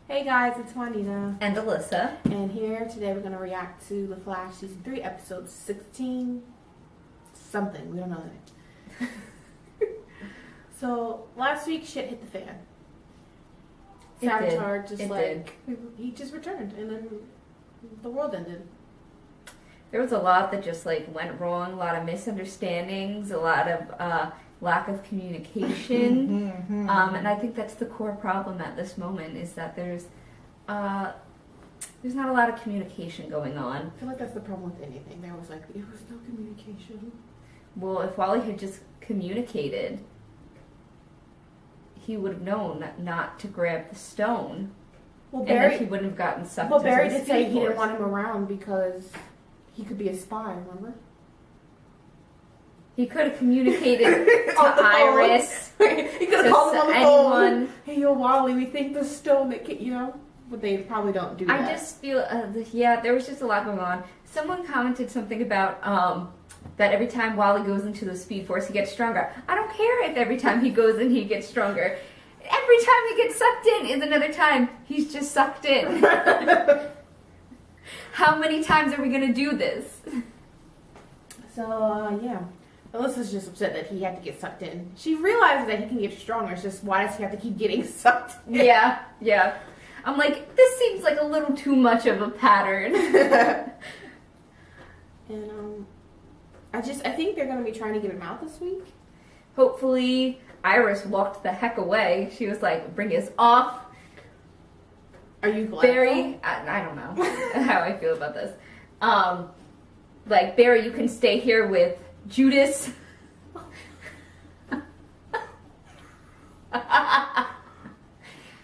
Hey guys, it's Juanita. And Alyssa. And here today we're going to react to The Flash Season 3, Episode 16 something. We don't know that. So, last week shit hit the fan. Savitar he just returned and then the world ended. There was a lot that just went wrong, a lot of misunderstandings, a lot of lack of communication. And I think that's the core problem at this moment is that there's not a lot of communication going on. I feel like that's the problem with anything. There was no communication. Well, if Wally had just communicated, he would have known not to grab the stone. Well, and then he wouldn't have gotten sucked into the Barry did say Speed he didn't Force. want him around because he could be a spy, remember? He could have communicated to Iris. He could have called him on the anyone. phone. Hey, yo, Wally, we think the stone that but they probably don't do that. I just feel, there was just a lot going on. Someone commented something about that every time Wally goes into the Speed Force, he gets stronger. I don't care if every time he goes in, he gets stronger. Every time he gets sucked in is another time he's just sucked in. How many times are we going to do this? So, yeah. Alyssa's just upset that he had to get sucked in. She realizes that he can get stronger. It's just, why does he have to keep getting sucked in? Yeah. I'm like, this seems like a little too much of a pattern. And, I think they're going to be trying to get him out this week. Hopefully, Iris walked the heck away. She was like, bring us off. Are you glad? Barry, I don't know how I feel about this. Barry, you can stay here with Judas.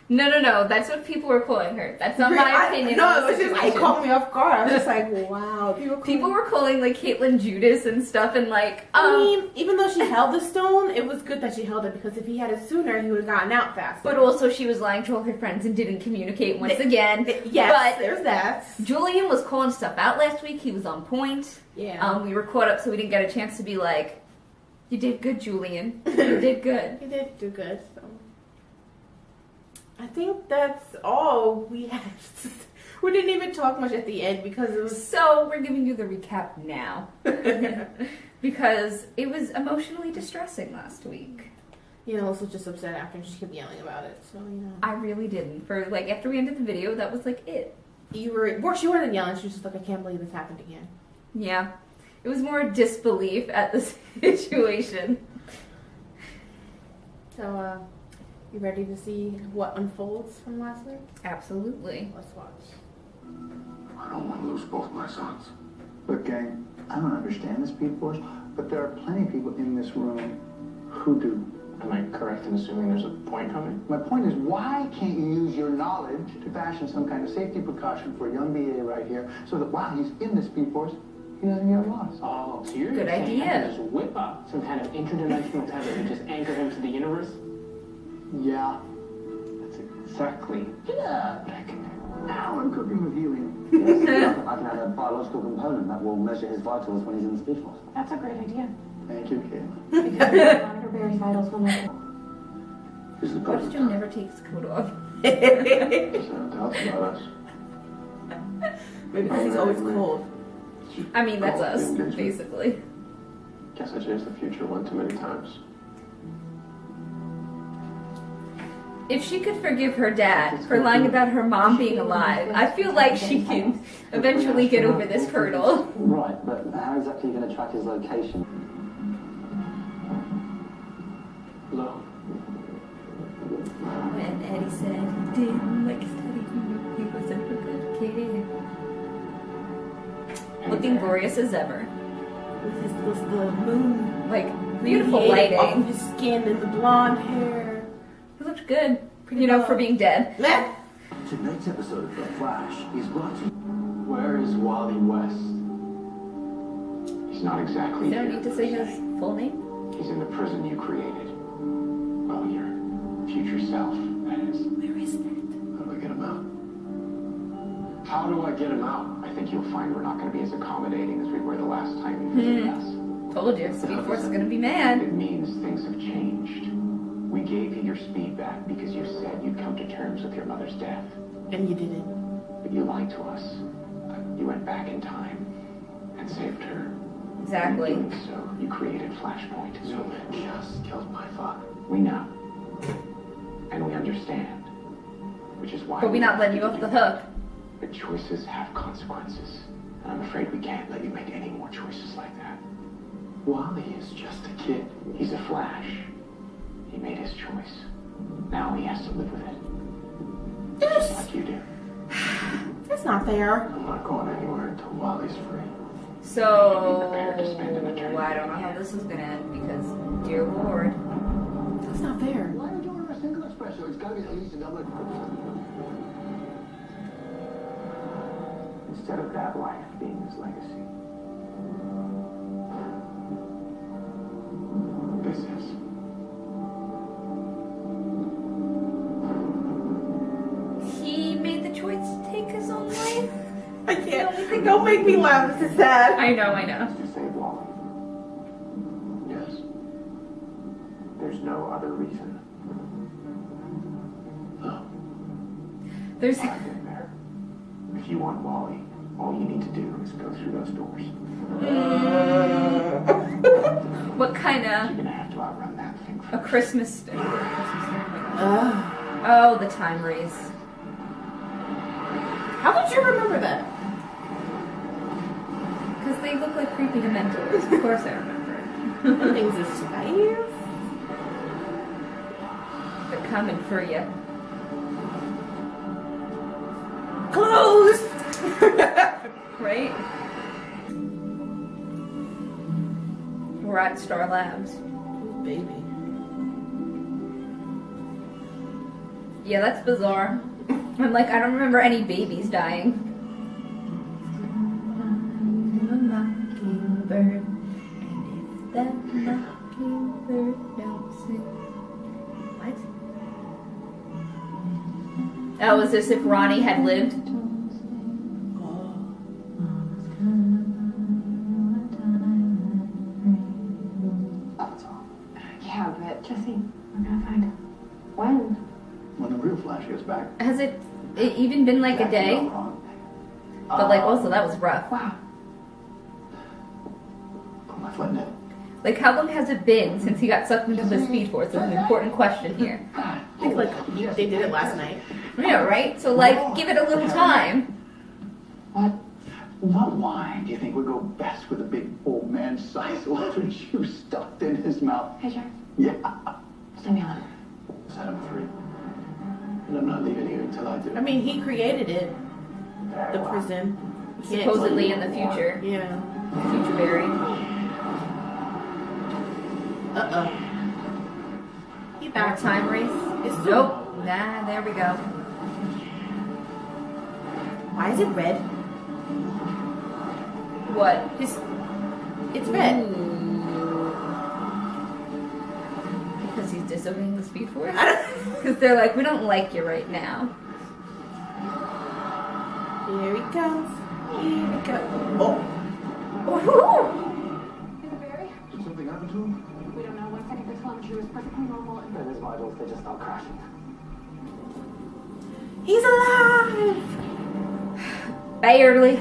No, that's what people were calling her. That's not my opinion. No, it was just, it caught me off guard. I was just like, wow. People were calling Caitlyn Judas and stuff and I mean, even though she held the stone, it was good that she held it because if he had it sooner, he would have gotten out faster. But also she was lying to all her friends and didn't communicate once again. Yes, but there's that. Julian was calling stuff out last week. He was on point. Yeah. We were caught up so we didn't get a chance to be like, you did good, Julian. You did good. You did do good, so. I think that's all we had. We didn't even talk much at the end because it was... So, we're giving you the recap now. Because it was emotionally distressing last week. Alyssa was just upset after and she kept yelling about it, so, I really didn't. After we ended the video, that was, it. You were... Well, she wasn't yelling. She was just like, I can't believe this happened again. Yeah. It was more disbelief at the situation. So, you ready to see what unfolds from last week? Absolutely. Let's watch. I don't want to lose both my sons. Look, gang, I don't understand the Speed Force, but there are plenty of people in this room who do. Am I correct in assuming there's a point coming? My point is, why can't you use your knowledge to fashion some kind of safety precaution for a young BA right here so that while he's in the Speed Force, he doesn't get lost? Oh, so you're Good saying I idea. can just whip up some kind of interdimensional tether and just anchor him to the universe? Yeah, that's exactly. Yeah, but I can... Now I'm cooking with helium. Yes, I can have a biological component that will measure his vitals when he's in the Speed Force. That's a great idea. Thank you, Caitlin. Because we monitor Barry's vitals when we're... This is the Watch Jim never takes his coat off. There's no doubts about us. Maybe because he's always cold. I mean, that's us, basically. Guess I changed the future one too many times. If she could forgive her dad for lying about her mom being alive, I feel like she can eventually get over this hurdle. Right, but how exactly are you going to track his location? Hello. When Eddie said he didn't like studying, he wasn't a good kid. Looking glorious as ever. With the moon, Beautiful radiating off lighting. of his skin and the blonde hair. He looked good, well. for being dead. Tonight's episode of The Flash is brought to you. Where is Wally West? He's not exactly You don't here, need to say per his se. full name. He's in the prison you created. Well, your future self, that is. Where is that? How do I get him out? How do I get him out? I think you'll find we're not going to be as accommodating as we were the last time you visited us. Told you, Speed Force is gonna be mad. It means things have changed. We gave you your speed back because you said you'd come to terms with your mother's death. And you didn't. But you lied to us. You went back in time and saved her. Exactly. In doing so, you created Flashpoint. You just killed my father. We know. And we understand. Which is why But we're not letting you off the hook. But choices have consequences. And I'm afraid we can't let you make any more choices like that. Wally is just a kid. He's a Flash. He made his choice. Now he has to live with it. Just like you do. That's not fair. I'm not going anywhere until Wally's free. So, Prepared to spend an eternity I don't know how this is gonna end because, dear Lord. That's not fair. Why don't you order a single espresso? It's gotta be at least a double. Instead of that life being his legacy. This is. He made the choice to take his own life? I can't. Don't make me laugh. This is sad. I know. To save Wally. Yes. There's no other reason. No. There's. I've been there. If you want Wally, all you need to do is go through those doors. What kind You're of. gonna have to outrun that thing A first. Christmas story. Oh, the time race. How did you remember that? Because they look like creepy Dementors. Of course I remember it. Things is spice. They're coming for you. Closed. Right? We're at Star Labs. Baby. Yeah, that's bizarre. I'm like, I don't remember any babies dying. A mockingbird, and if that mockingbird don't sing. What? Oh, was this if Ronnie had lived? That's all. Yeah, but Jesse, we're gonna find him. When? When the real Flash gets back. Has it even been like a Exactly day? not wrong. But like, also that was rough. Wow. Put my foot in it. Like, how long has it been since he got sucked into the Speed Force? That's an important question here. God. I think like they did it last night. Yeah, right? So like, give it a little time. What? What wine do you think would go best with a big old man-sized lemon juice stuffed in his mouth? Hey, Jack. Yeah. Let me on. Set him free. And I'm not leaving here until I do. I mean, he created it. Very The well. prison. You can't- Supposedly in the future. Yeah. Future Barry. He Our back. time race? It's Nope. Nah, there we go. Why is it red? What? It's red. Ooh. Because he's disobeying the Speed Force? I don't. Because they're like, we don't like you right now. Here he comes. Here we go. Oh. Woohoo! Is it Barry? Did something happen to him? We don't know. 1 second, the telemetry was perfectly normal. And And his vitals, they just start crashing. He's alive. Barely.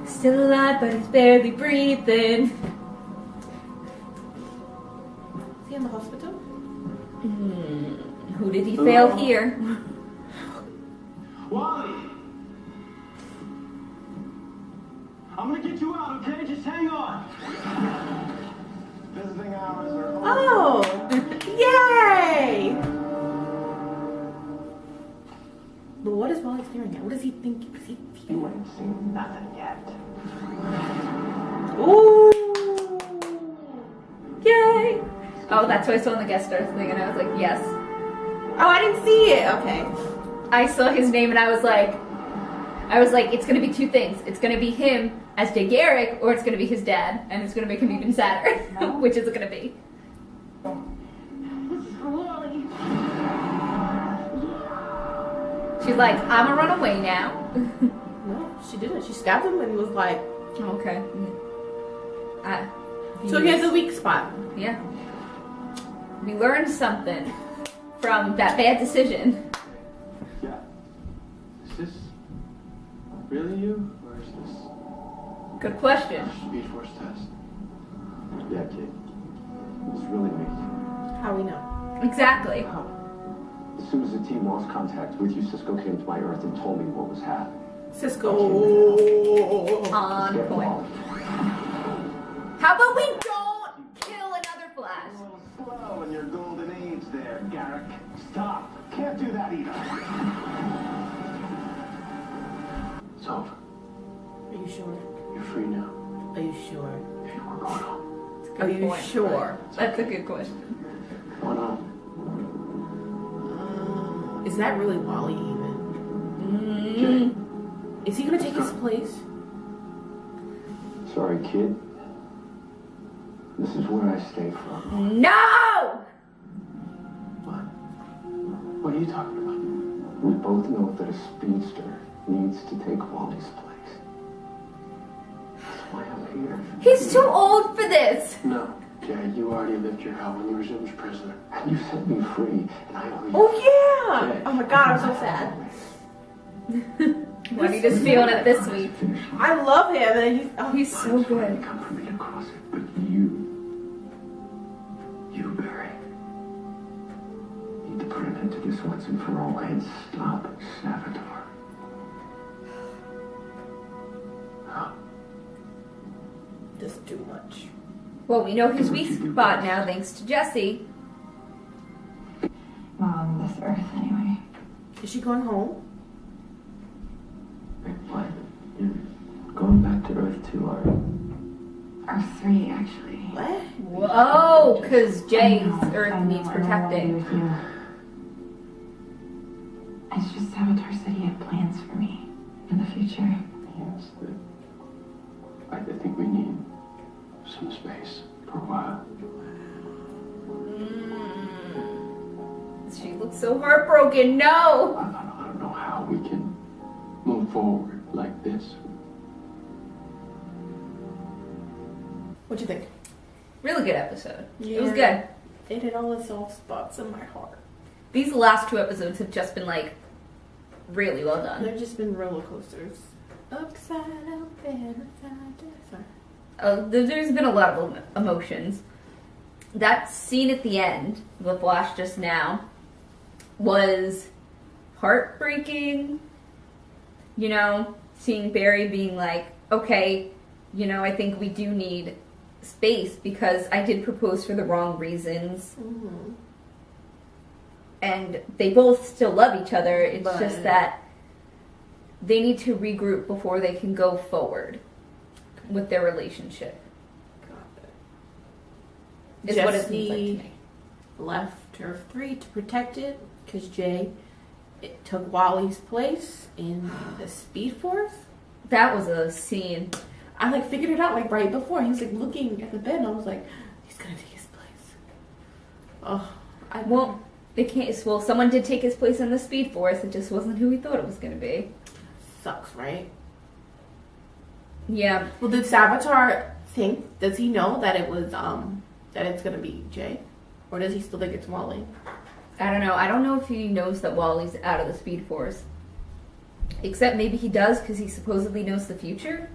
Still alive, but he's barely breathing. Is he in the hospital? Who did he fail here? Wally! I'm gonna get you out, okay? Just hang on. Visiting hours are over. Oh. Yay. But what is Wally staring at? What does he think? Is he? You ain't seen nothing yet. Ooh. Yay! Oh, that's why I saw in the guest stars thing, and I was like, yes. Oh, I didn't see it. Okay. I saw his name, and I was like, it's gonna be two things. It's gonna be him as Jay Garrick, or it's gonna be his dad, and it's gonna make him even sadder. Which is it gonna be? this is for Wally. She's like, I'm gonna run away now. No, she didn't. She stabbed him and was like, Okay. so he has a weak spot. Yeah. We learned something from that bad decision. Is this really you, or is this Good question. a Speed Force test? Yeah, kid. It's really me. How we know? Exactly. How? As soon as the team lost contact with you, Cisco came to my Earth and told me what was happening. Cisco. On Get point. Wally. How about we don't kill another Flash? Slow in your golden age there, Garrick. Stop. Can't do that either. It's over. Are you sure? You're free now. Are you sure? Hey, we're going home. Are you point. sure? That's a good question. Going home. Is that really Wally even? Is he gonna take his place? Sorry, kid. This is where I stay from. No! What? What are you talking about? We both know that a speedster needs to take Wally's place. That's why I'm here. He's too old for this. No, Jay, you already lived your hell when you were Zoom's prisoner. And you set me free, and I owe you. Oh yeah! Oh my god, I'm so sad. Juanita's just feeling it this week. I love him, and he's He's so good. Come for me to cross it, but you, Barry, need to put an end to this once and for all and stop Savitar. How? just too much. Well, we know his weak spot now thanks to Jesse. Well, on this earth, anyway. Is she going home? Wait, what? You're going back to Earth 2, are you? Earth 3, actually. What? Whoa, because Jay's I know, Earth needs I protecting. know, with you. It's just Savitar said he had plans for me in the future. Yes, I think we need some space for a while. She looks so heartbroken. No! I don't know how we can move forward like this. What'd you think? Really good episode. It was Yeah. good. It hit all the soft spots in my heart. These last two episodes have just been like really well done. They've just been roller coasters. Upside up and upside down. Sorry. There's been a lot of emotions. That scene at the end with Flash just now was heartbreaking. You know, seeing Barry being like, okay, you know, I think we do need space because I did propose for the wrong reasons. Mm-hmm. And they both still love each other. It's But- just that they need to regroup before they can go forward with their relationship. Is what it seems like to me. Left Earth 3 to protect it because Jay took Wally's place in the Speed Force. That was a scene. I like figured it out like right before. He was like looking at the bed and I was like, he's gonna take his place. Oh, Well, they can't. Well, someone did take his place in the Speed Force. It just wasn't who he thought it was going to be. sucks, right? Yeah. Well, did Savitar think? Does he know that it was that it's gonna be Jay, or does he still think it's Wally? I don't know. I don't know if he knows that Wally's out of the Speed Force. Except maybe he does because he supposedly knows the future.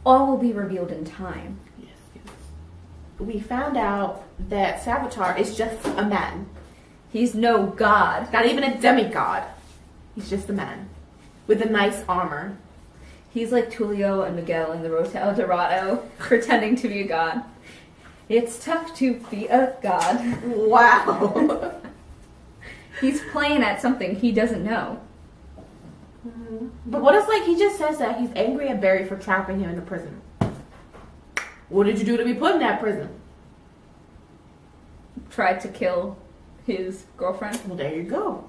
All will be revealed in time. Yes, yes. We found out that Savitar is just a man. He's no god. Not even a demigod. He's just a man with a nice armor. He's like Tulio and Miguel in the Road to El Dorado, pretending to be a god. It's tough to be a god. Wow. He's playing at something he doesn't know. But what if, like, he just says that he's angry at Barry for trapping him in the prison? What did you do to be put in that prison? Tried to kill his girlfriend. Well, there you go.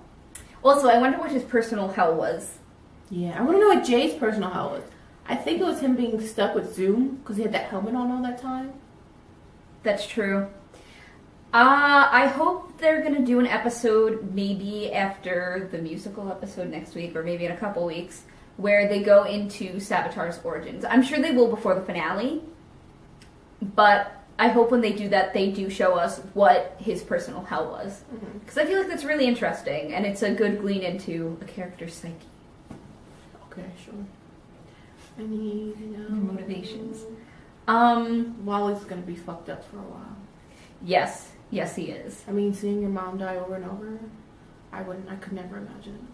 Also, I wonder what his personal hell was. Yeah, I want to know what Jay's personal hell was. I think it was him being stuck with Zoom because he had that helmet on all that time. That's true. I hope they're going to do an episode maybe after the musical episode next week or maybe in a couple weeks where they go into Savitar's origins. I'm sure they will before the finale, but I hope when they do that, they do show us what his personal hell was. Because I feel like that's really interesting, and it's a good glean into a character's psyche. Okay, sure. Anything else? Motivations. Wally's gonna be fucked up for a while. Yes, he is. I mean, seeing your mom die over and over, I could never imagine.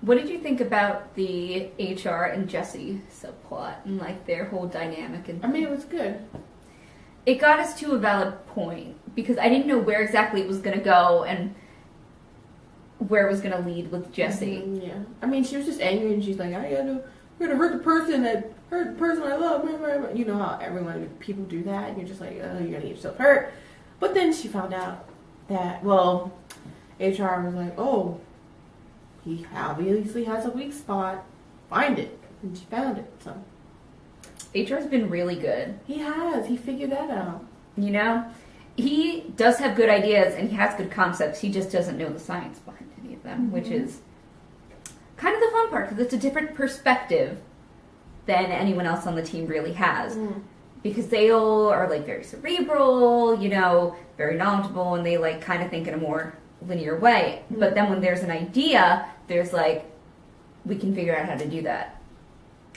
What did you think about the HR and Jesse subplot and like their whole dynamic? And I mean, it was good. it got us to a valid point because I didn't know where exactly it was going to go and where it was going to lead with Jesse. Yeah. I mean, she was just angry and she's like, I'm gonna hurt the person that hurt the person I love. You know how people do that, and you're just like, oh, you're gonna get yourself hurt. But then she found out that, well, HR was like, oh, he obviously has a weak spot. Find it. And she found it. So HR's been really good. he has. He figured that out. You know? He does have good ideas and he has good concepts. He just doesn't know the science behind any of them, which is kind of the fun part because it's a different perspective than anyone else on the team really has. Because they all are like very cerebral, you know, very knowledgeable, and they like kind of think in a more linear way. But then when there's an idea, there's like, we can figure out how to do that.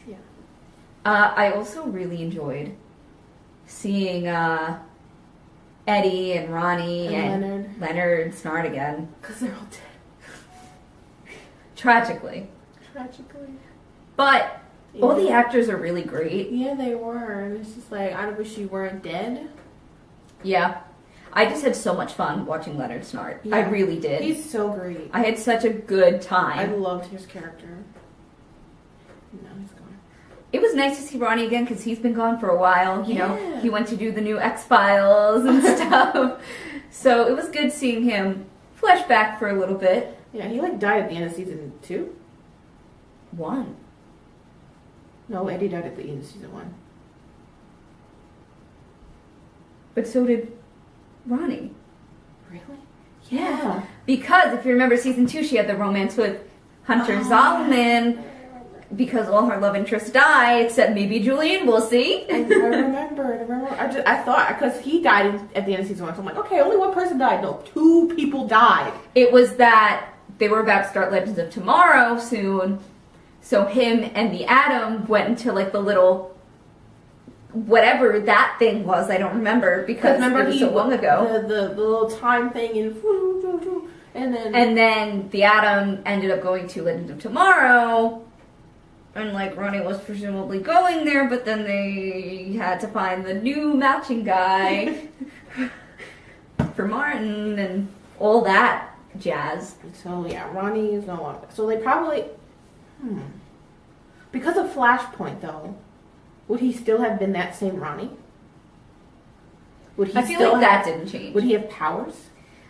Yeah. I also really enjoyed seeing Eddie and Ronnie and Leonard Snart again. Because they're all dead. Tragically. But all the actors are really great. Yeah, they were. And it's just like, I wish you weren't dead. Yeah. I just had so much fun watching Leonard Snart. Yeah. I really did. He's so great. I had such a good I time. loved his character. No, he's gone. It was nice to see Ronnie again because he's been gone for a while. You know, Yeah. he went to do the new X-Files and stuff. So it was good seeing him flash back for a little bit. Yeah, he like died at the end of season 2. 1. No, Eddie died at the end of season 1. But so did Ronnie. Really? Yeah. Because if you remember season 2, she had the romance with Hunter Zolomon because all her love interests die, except maybe Julian, we'll see. I remember. I thought, because he died at the end of season 1, so I'm like, okay, only one person died. No, 2 people died. It was that they were about to start Legends of Tomorrow soon, so him and the Atom went into like the little, whatever that thing was, I don't remember because it was so long ago. The little time thing and then the Atom ended up going to Legends of Tomorrow, and like Ronnie was presumably going there, but then they had to find the new matching guy for Martin and all that jazz. So yeah, Ronnie is no longer. So they probably, because of Flashpoint though, would he still have been that same Ronnie? Would he? I feel like that didn't change. Would he have powers?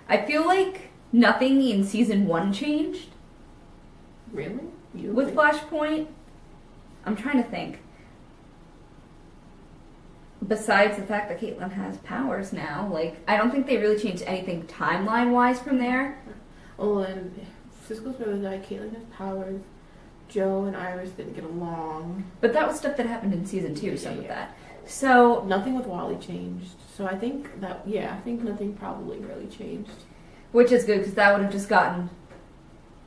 I feel like nothing in season 1 changed Really? with Flashpoint. I'm trying to think. Besides the fact that Caitlin has powers now, like I don't think they really changed anything timeline-wise from there. Oh, and Cisco's brother died. Caitlin has powers. Joe and Iris didn't get along. But that was stuff that happened in season 2, some of that. So Nothing with Wally changed. So I think I think nothing probably really changed. which is good because that would have just gotten,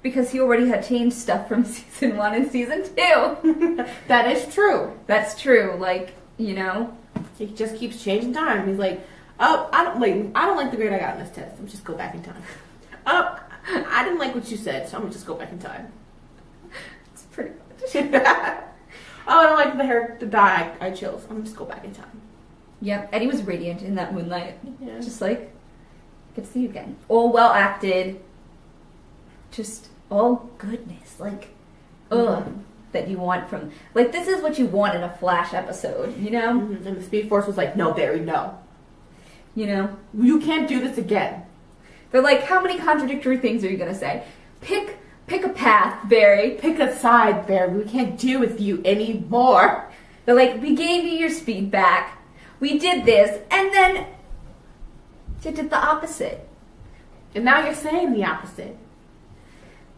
because he already had changed stuff from season 1 and season 2. That is true. That's true. Like, you know, He just keeps changing time. He's like, oh, I don't like the grade I got in this test. I'm just go back in time. Oh, I didn't like what you said, so I'm gonna just go back in time. it's pretty much. Oh, I don't like the hair, the dye. I chills. I'm gonna just go back in time. Yep, Eddie was radiant in that moonlight. Yeah. Just like, good to see you again. All well acted. Just all goodness. Like, that you want from, like, this is what you want in a Flash episode, you know? And the Speed Force was like, no, Barry, no. You know? You can't do this again. They're like, how many contradictory things are you gonna say? Pick a path, Barry. Pick a side, Barry. We can't deal with you anymore. They're like, we gave you your speed back. We did this, and then you did the opposite. And now you're saying the opposite.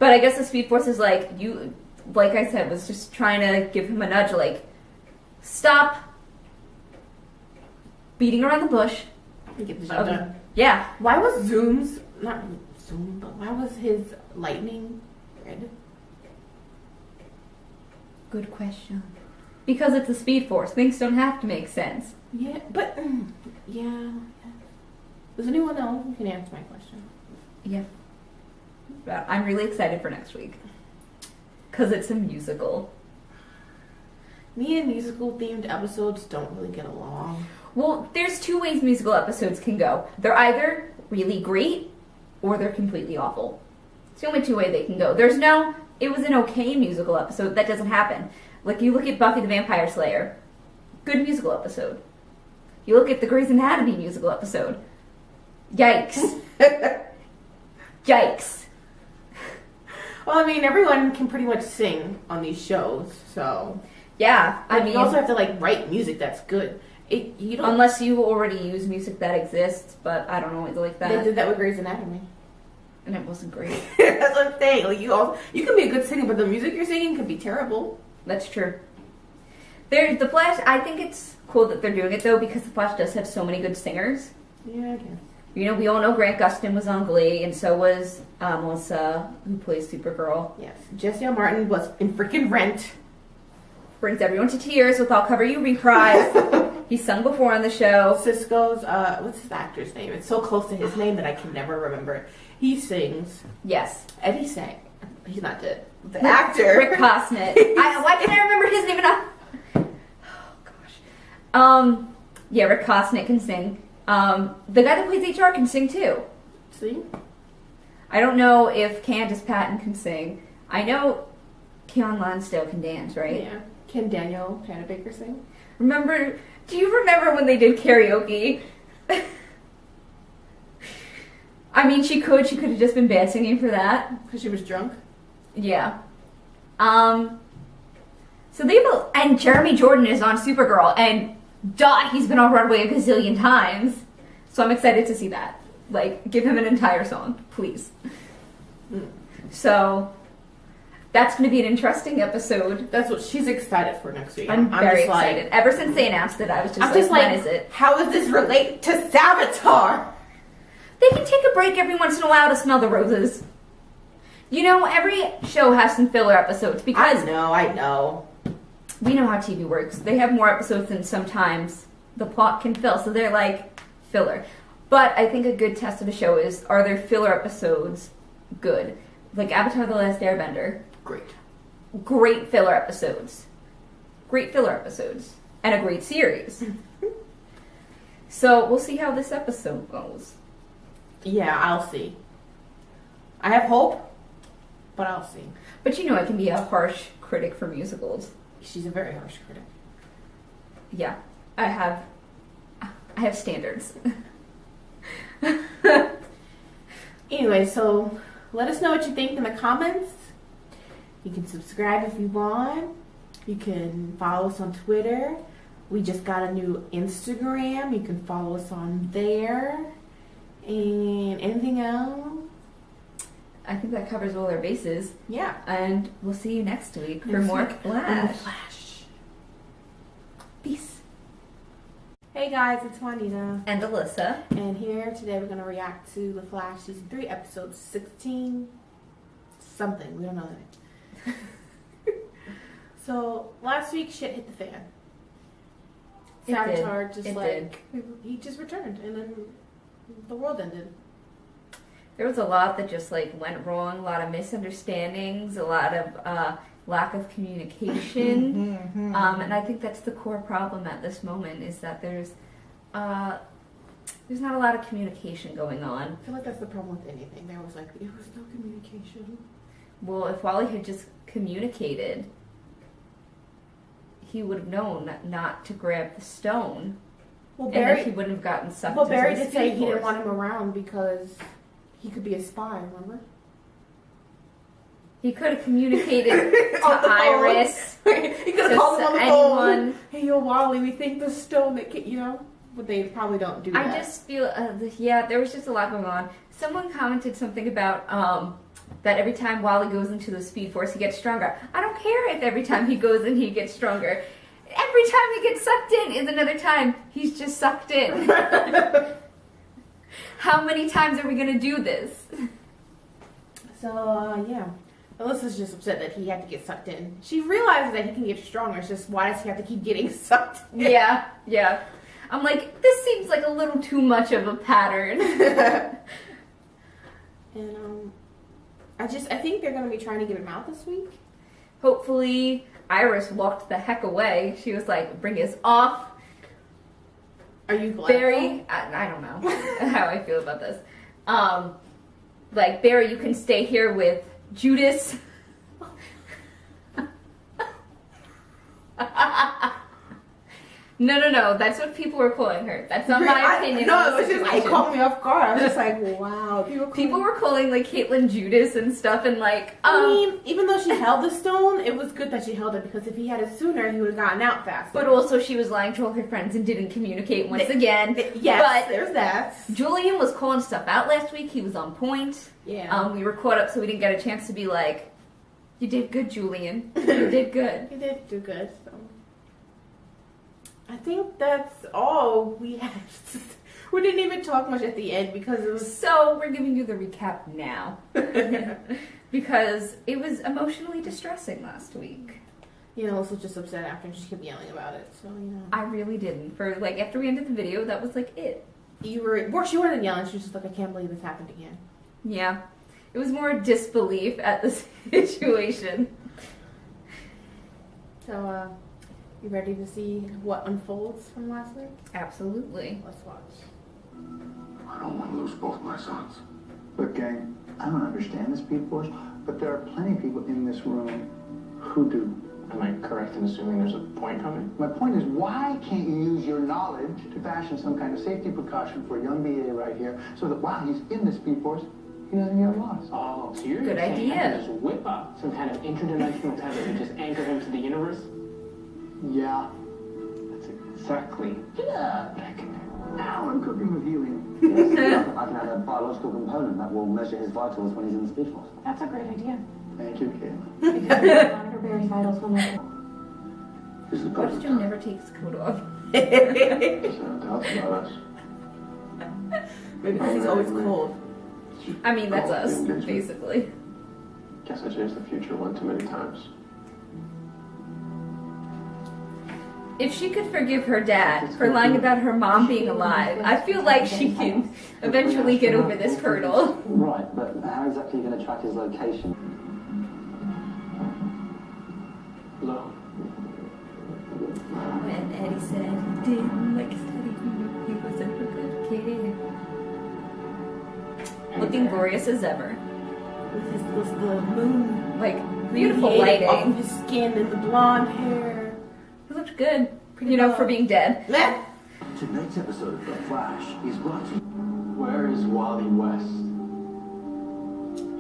But I guess the Speed Force is like, you, like I said, was just trying to give him a nudge, like, stop beating around the bush. You get the job done. Yeah. Why was Zoom's not Zoom, but why was his lightning red? Good question. Because it's a Speed Force. Things don't have to make sense. Yeah, but yeah. Does anyone know who can answer my question? Yeah. But I'm really excited for next week. Because it's a musical. Me and musical themed episodes don't really get along. Well, there's two ways musical episodes can go. They're either really great or they're completely awful. It's the only two ways they can go. There's no, it was an okay musical episode. That doesn't happen. Like, you look at Buffy the Vampire Slayer. Good musical episode. You look at the Grey's Anatomy musical episode. Yikes. Yikes. Well, I mean, everyone can pretty much sing on these shows, so Yeah, I but mean, you also have to like write music that's good. You don't. unless you already use music that exists, but I don't always like They that. did that with Grey's Anatomy. And it wasn't great. That's what I'm saying. Like you can be a good singer, but the music you're singing could be terrible. That's true. There's the Flash. I think it's cool that they're doing it though, because the Flash does have so many good singers. Yeah, I guess. You know, we all know Grant Gustin was on Glee, and so was Melissa, who plays Supergirl. Yes, Jesse L. Martin was in freaking Rent. Brings everyone to tears with "I'll Cover You" reprise. He's sung before on the show. Cisco's what's his actor's name? It's so close to his name that I can never remember it. He sings. Yes, Eddie sang. He's not dead. The actor. Rick Cosnett. Why can't I remember his name enough? Oh gosh. Yeah, Rick Cosnett can sing. The guy that plays HR can sing too. See? I don't know if Candace Patton can sing. I know Keon Lonsdale can dance, right? Yeah. Can Daniel Panabaker sing? Do you remember when they did karaoke? I mean, she could have just been bad singing for that. Because she was drunk? Yeah. So and Jeremy Jordan is on Supergirl, and he's been on Broadway a gazillion times. So I'm excited to see that. Like, give him an entire song, please. So that's going to be an interesting episode. That's what she's excited for next week. I'm very just like- excited. Ever since they announced it, I was I'm just when like, is it? how does this relate to Savitar? They can take a break every once in a while to smell the roses. You know, every show has some filler episodes because I know. we know how TV works. They have more episodes than sometimes the plot can fill, so they're like filler. But I think a good test of a show is, are there filler episodes good? Like Avatar: The Last Airbender. Great. Great filler episodes. Great filler episodes. And a great series. So we'll see how this episode goes. Yeah, I'll see. I have hope, but I'll see. But you know I can be a harsh critic for musicals. She's a very harsh critic. Yeah, I have standards. Anyway, so let us know what you think in the comments. You can subscribe if you want. You can follow us on Twitter. We just got a new Instagram. You can follow us on there. And anything else? I think that covers all our bases. Yeah. And we'll see you next week for Next more week Flash. on The Flash. Peace. Hey guys, it's Juanita. And Alyssa. And here today we're going to react to The Flash Season 3, Episode 16 something. We don't know that. So, last week shit hit the fan. It did. Savitar just It he just returned and then the world ended. There was a lot that just like went wrong, a lot of misunderstandings, a lot of lack of communication. And I think that's the core problem at this moment is that there's not a lot of communication going on. I feel like that's the problem with anything. There was no communication. Well, if Wally had just communicated, he would have known not to grab the stone. Well, And then Barry, he wouldn't have gotten sucked well, into Barry the did say Speed he didn't Force. want him around because he could be a spy, remember? He could have communicated to On the phone. Iris. He could to have called him on the anyone. phone. Hey, yo, Wally, we think the stone that but they probably don't do that. I just feel, there was just a lot going on. Someone commented something about that every time Wally goes into the Speed Force, he gets stronger. I don't care if every time he goes in, he gets stronger. Every time he gets sucked in is another time he's just sucked in. How many times are we gonna do this? So, yeah. Alyssa's just upset that he had to get sucked in. She realizes that he can get stronger. It's just, why does he have to keep getting sucked in? Yeah. I'm like, this seems like a little too much of a pattern. And, I think they're going to be trying to get him out this week. Hopefully, Iris walked the heck away. She was like, bring us off. Are you glad? Barry, I don't know how I feel about this. Like, Barry, you can stay here with Judas. No, that's what people were calling her. That's not my opinion. No, it was just, it caught me off guard. I was just like, wow. People were calling, like, Caitlyn Judas and stuff, and, like, I mean, even though she held the stone, it was good that she held it, because if he had it sooner, he would have gotten out faster. But also, she was lying to all her friends and didn't communicate once again. Yes, but there's that. Julian was calling stuff out last week. He was on point. Yeah. We were caught up, so we didn't get a chance to be like, you did good, Julian. You did good. He did do good, so. I think that's all we had. We didn't even talk much at the end because it was... So, we're giving you the recap now. Because it was emotionally distressing last week. You know, Alyssa was just upset after and she kept yelling about it, so, you know. I really didn't. For, like, after we ended the video, that was, like, it. She wasn't yelling, she was just like, I can't believe this happened again. Yeah. It was more disbelief at the situation. So, you ready to see what unfolds from last week? Absolutely. Let's watch. I don't want to lose both my sons. Look, gang, I don't understand this Speed Force, but there are plenty of people in this room who do. Am I correct in assuming there's a point coming? My point is, why can't you use your knowledge to fashion some kind of safety precaution for a young BA right here, so that while he's in the Speed Force, he doesn't get lost? Oh, so you're Good saying I idea. can just whip up some kind of interdimensional tether and just anchor him to the universe? Yeah. That's exactly what I can do. Now I'm cooking with helium. Yes, I can add a biological component that will measure his vitals when he's in the Speed Force. That's a great idea. Thank you, Caitlin. Because we can monitor Barry's vitals when they're... This is the Why does perfect Joe never take his coat off? There's no doubts about us. Maybe because he's always cold. I mean, that's Call it us, engagement. basically. Guess I changed the future one too many times. If she could forgive her dad for lying about her mom being alive, I feel like she can eventually get over this hurdle. Right, but how exactly are you going to track his location? Hello? When Eddie said he didn't like study, he wasn't a good kid. Looking glorious as ever. With the moon, Like, beautiful radiating lighting. off of his skin and the blonde hair. He looked good, you know, for being dead. Meh. Tonight's episode of The Flash is brought to you. Where is Wally West?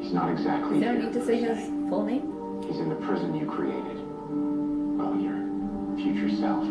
He's not exactly You don't here need to per say his se. full name. He's in the prison you created. Well, your future self.